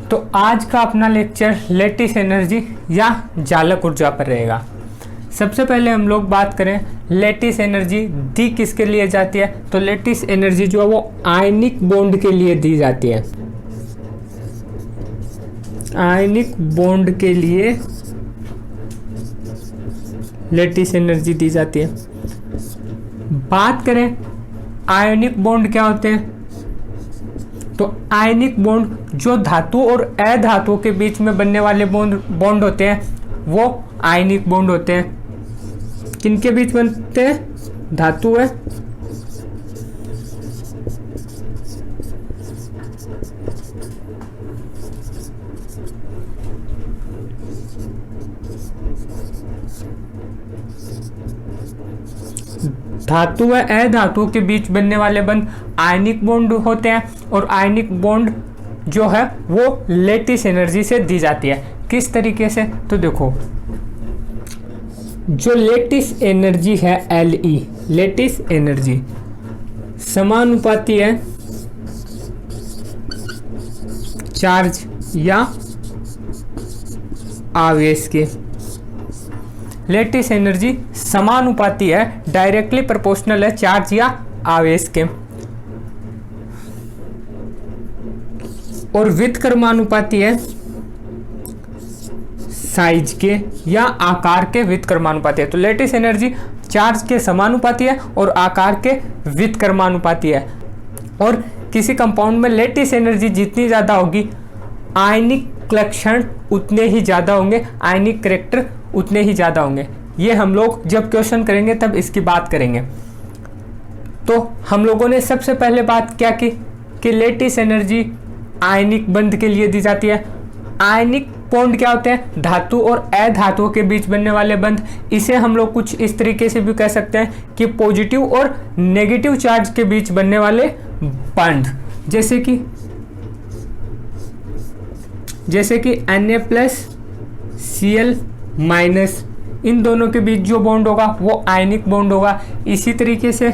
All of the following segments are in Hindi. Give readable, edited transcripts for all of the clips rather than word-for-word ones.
तो आज का अपना लेक्चर लेटिस एनर्जी या जालक ऊर्जा पर रहेगा। सबसे पहले हम लोग बात करें लेटिस एनर्जी दी किसके लिए जाती है, तो लेटिस एनर्जी जो है वो आयनिक बॉन्ड के लिए दी जाती है। आयनिक बॉन्ड के लिए लेटिस एनर्जी दी जाती है। बात करें आयनिक बॉन्ड क्या होते हैं, तो आयनिक बॉन्ड जो धातु और अधातु के बीच में बनने वाले बॉन्ड होते हैं वो आयनिक बॉन्ड होते हैं। किनके बीच बनते हैं, धातु है धातु व अधातु के बीच बनने वाले बंध आयनिक बॉन्ड होते हैं और आयनिक बॉन्ड जो है वो लेटिस एनर्जी से दी जाती है। किस तरीके से, तो देखो जो लेटिस एनर्जी है Le, लेटिस एनर्जी समानुपाती है चार्ज या आवेश के। लेटिस एनर्जी समानुपाती है, डायरेक्टली प्रोपोर्शनल है चार्ज या आवेश के। और व्युत्क्रमानुपाती है साइज के या आकार के व्युत्क्रमानुपाती है। तो लेटिस एनर्जी चार्ज के समानुपाती है और आकार के व्युत्क्रमानुपाती है। और किसी कंपाउंड में लेटिस एनर्जी जितनी ज़्यादा होगी आयनिक लक्षण उतने ही ज़्यादा होंगे, आयनिक कैरेक्टर उतने ही ज़्यादा होंगे। ये हम लोग जब क्वेश्चन करेंगे तब इसकी बात करेंगे। तो हम लोगों ने सबसे पहले बात क्या की कि लेटिस एनर्जी आयनिक बंध के लिए दी जाती है। आयनिक बॉन्ड क्या होते हैं, धातु और अधातु के बीच बनने वाले बंध। इसे हम लोग कुछ इस तरीके से भी कह सकते हैं कि पॉजिटिव और नेगेटिव चार्ज के बीच बनने वाले बंध, जैसे कि Na+Cl-, इन दोनों के बीच जो बॉन्ड होगा वो आयनिक बॉन्ड होगा। इसी तरीके से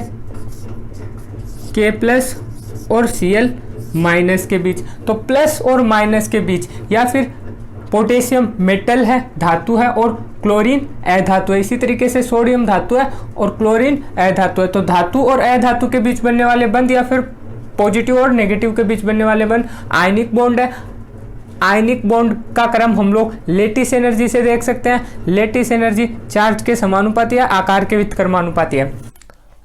K+ और Cl- के बीच, तो प्लस और माइनस के बीच, या फिर पोटेशियम मेटल है, धातु है, और क्लोरीन अधातु है। इसी तरीके से सोडियम धातु है और क्लोरीन अधातु है। तो धातु और अधातु के बीच बनने वाले बंध या फिर पॉजिटिव और नेगेटिव के बीच बनने वाले बंध आयनिक बॉन्ड है। आयनिक बॉन्ड का क्रम हम लोग लेटिस एनर्जी से देख सकते हैं। लेटिस एनर्जी चार्ज के समानुपाती है, आकार के व्युत्क्रमानुपाती है।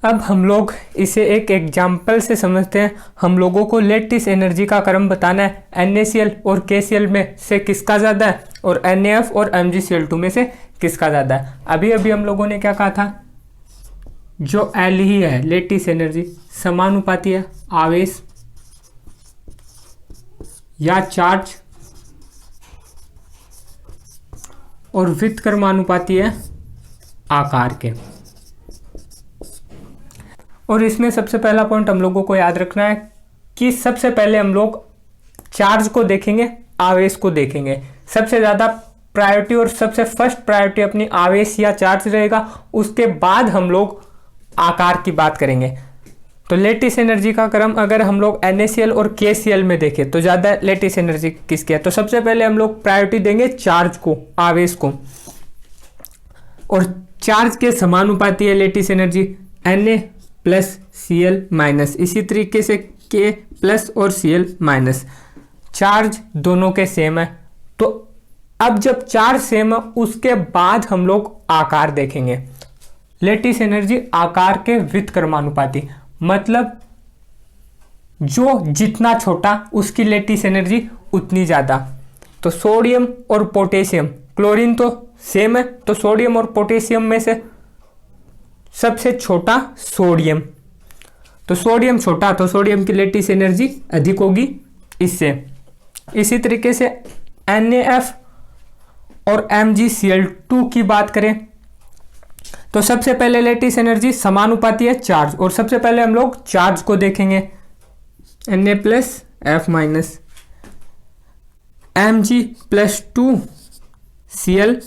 अब हम लोग इसे एक एग्जाम्पल से समझते हैं। हम लोगों को लेटिस एनर्जी का क्रम बताना है। NaCl और KCl में से किसका ज़्यादा है और NaF और MgCl2 में से किसका ज़्यादा है। अभी अभी हम लोगों ने क्या कहा था, जो L ही है लेटिस एनर्जी समानुपाती है आवेश या चार्ज और व्युत्क्रमानुपाती है आकार के। और इसमें सबसे पहला पॉइंट हम लोगों को याद रखना है कि सबसे पहले हम लोग चार्ज को देखेंगे, आवेश को देखेंगे। सबसे ज़्यादा प्रायोरिटी और सबसे फर्स्ट प्रायोरिटी अपनी आवेश या चार्ज रहेगा, उसके बाद हम लोग आकार की बात करेंगे। तो लेटिस एनर्जी का क्रम अगर हम लोग NaCl और KCl में देखें तो ज़्यादा लेटिस एनर्जी किसकी है, तो सबसे पहले हम लोग प्रायोरिटी देंगे चार्ज को, आवेश को। और चार्ज के समानुपाती है लेटिस एनर्जी Na+Cl-। इसी तरीके से K+ और Cl-। चार्ज दोनों के सेम है। तो अब जब चार्ज सेम है उसके बाद हम लोग आकार देखेंगे। लेटिस एनर्जी आकार के व्युत्क्रमानुपाती, मतलब जो जितना छोटा उसकी लेटिस एनर्जी उतनी ज़्यादा। तो सोडियम और पोटेशियम, क्लोरीन तो सेम है, तो सोडियम और पोटेशियम में से सबसे छोटा सोडियम, तो सोडियम छोटा, तो सोडियम की लेटिस एनर्जी अधिक होगी इससे। इसी तरीके से NaF और MgCl2 की बात करें तो सबसे पहले लेटिस एनर्जी समानुपाती है चार्ज, और सबसे पहले हम लोग चार्ज को देखेंगे। Na+F-, Mg+2Cl-।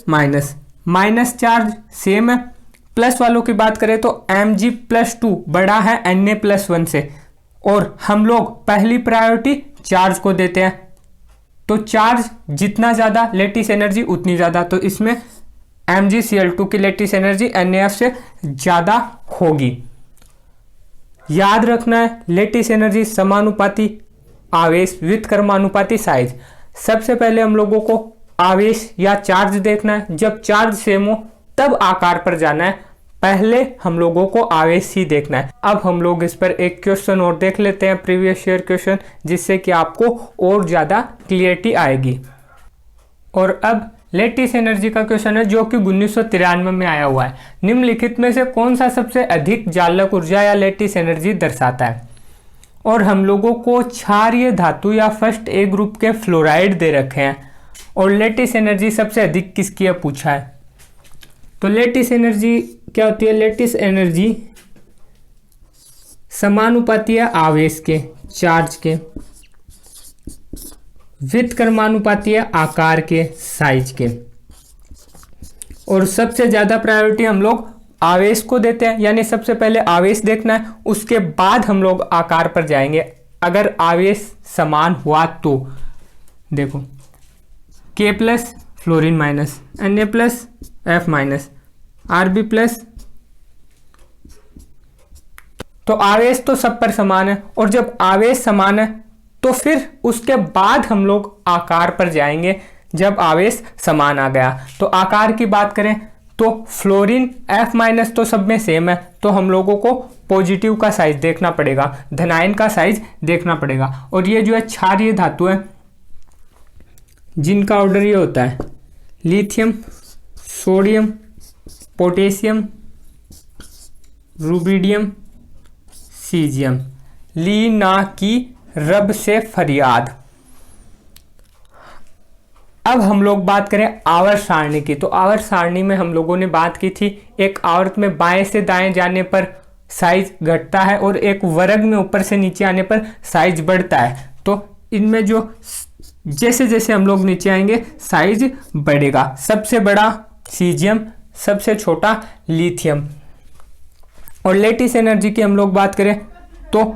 Minus charge same है। प्लस वालों की बात करें तो Mg+2 बड़ा है Na+1 से, और हम लोग पहली प्रायोरिटी चार्ज को देते हैं। तो चार्ज जितना ज़्यादा लेटिस एनर्जी उतनी ज़्यादा, तो इसमें MgCl2 की लेटिस एनर्जी NaF से ज़्यादा होगी। याद रखना है लेटिस एनर्जी समानुपाती आवेश विद क्रमानुपाती साइज। सबसे पहले हम लोगों को आवेश या चार्ज देखना है, जब चार्ज सेम हो तब आकार पर जाना है, पहले हम लोगों को आवेश ही देखना है। अब हम लोग इस पर एक क्वेश्चन और देख लेते हैं, प्रीवियस ईयर क्वेश्चन, जिससे कि आपको और ज़्यादा क्लियरिटी आएगी। और अब लेटिस एनर्जी का क्वेश्चन है जो कि 1993 में आया हुआ है। निम्नलिखित में से कौन सा सबसे अधिक चालक ऊर्जा या लेटिस एनर्जी दर्शाता है? और हम लोगों को क्षारीय धातु या फर्स्ट ए ग्रुप के फ्लोराइड दे रखे हैं, और लेटिस एनर्जी सबसे अधिक किसकी है पूछा है। तो लेटिस एनर्जी क्या होती है? लेटिस एनर्जी समानुपाती है आवेश के, चार्ज के, विद क्रमानुपाती है आकार के, साइज के। और सबसे ज्यादा प्रायोरिटी हम लोग आवेश को देते हैं, यानी सबसे पहले आवेश देखना है, उसके बाद हम लोग आकार पर जाएंगे। अगर आवेश समान हुआ तो देखो K plus fluorine minus, Na plus F minus, Rb plus, तो आवेश तो सब पर समान है। और जब आवेश समान है तो फिर उसके बाद हम लोग आकार पर जाएंगे जब आवेश समान आ गया। तो आकार की बात करें तो फ्लोरीन F माइनस तो सब में सेम है, तो हम लोगों को पॉजिटिव का साइज देखना पड़ेगा, धनायन का साइज देखना पड़ेगा। और ये जो है क्षारीय धातु है जिनका ऑर्डर ये होता है lithium, sodium, potassium, rubidium, caesium. ली ना की रब से फरियाद। अब हम लोग बात करें आवर्त सारणी की। तो आवर्त सारणी में हम लोगों ने बात की थी, एक आवर्त में बाएं से दाएं जाने पर साइज घटता है और एक वर्ग में ऊपर से नीचे आने पर साइज बढ़ता है। तो इनमें जो जैसे जैसे हम लोग नीचे आएंगे साइज बढ़ेगा। सबसे बड़ा सीजियम, सबसे छोटा लिथियम। और लेटिस एनर्जी की हम लोग बात करें तो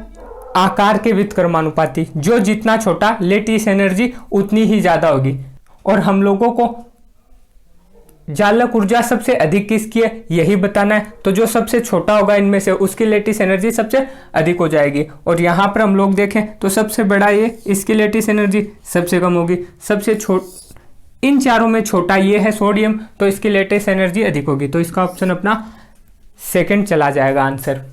आकार के विद क्रमानुपाती, जो जितना छोटा लेटिस एनर्जी उतनी ही ज्यादा होगी। और हम लोगों को चालक ऊर्जा सबसे अधिक किसकी है यही बताना है, तो जो सबसे छोटा होगा इनमें से उसकी लेटिस एनर्जी सबसे अधिक हो जाएगी। और यहाँ पर हम लोग देखें तो सबसे बड़ा ये, इसकी लेटिस एनर्जी सबसे कम होगी। सबसे इन चारों में छोटा ये है सोडियम, तो इसकी लेटिस एनर्जी अधिक होगी। तो इसका ऑप्शन अपना सेकंड चला जाएगा आंसर।